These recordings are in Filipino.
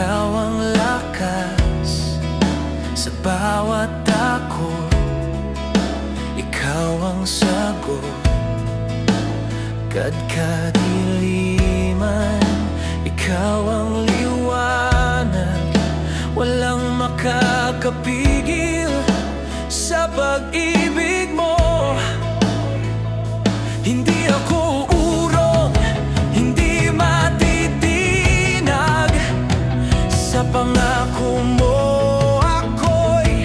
Ikaw ang lakas sa bawat dako. Ikaw ang sagot kad kadiliman. Ikaw ang liwanag, walang makakapigil sa pag-ibig mo. Hindi ako urong, hindi matitinag. Sa pangako mo ako'y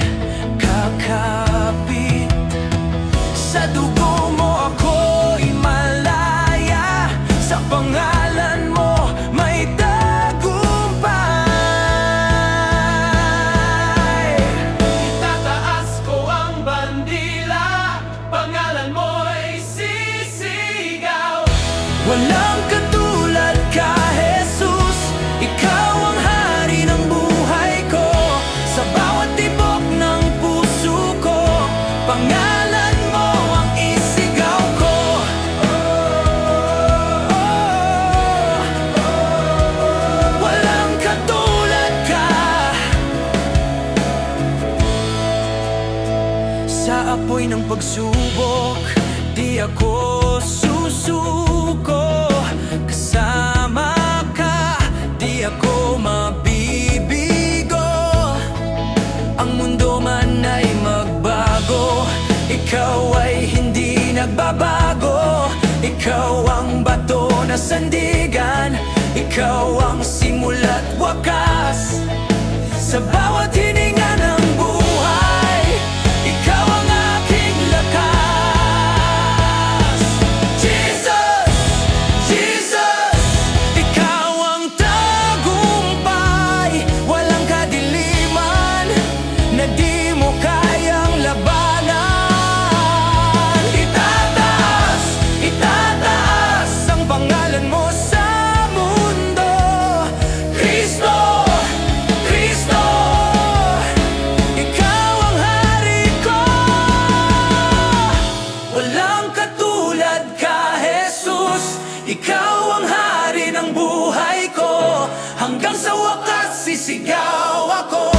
kakapit. Sa dugo mo ako'y malaya. Sa pangalan mo may tagumpay. Itataas ko ang bandila, pangalan mo'y sisigaw. Walang katulad ka, Jesus. Ikaw ang hari ng buhay ko. Sa bawat tibok ng puso ko, pangalan mo ang isigaw ko. Walang katulad ka. Sa apoy ng pagsubok, di ako susuko. Kasama ka, di ako mabibigo. Ang mundo man ay magbago, ikaw ay hindi nagbabago. Ikaw ang bato na sandigan, ikaw ang simula't wakas. Sa bawat hininga ng buhay, ikaw ang aking lakas. Jesus, Jesus, ikaw ang tagumpay. Walang kadiliman na di mo kayang labanan. Itataas, itataas ang pangalan mo sa mundo. Kristo, Kristo, ikaw ang hari ko. Walang katulad ka, Jesus. Ikaw ang hari ng buhay ko. Hanggang sa wakas sisigaw ako.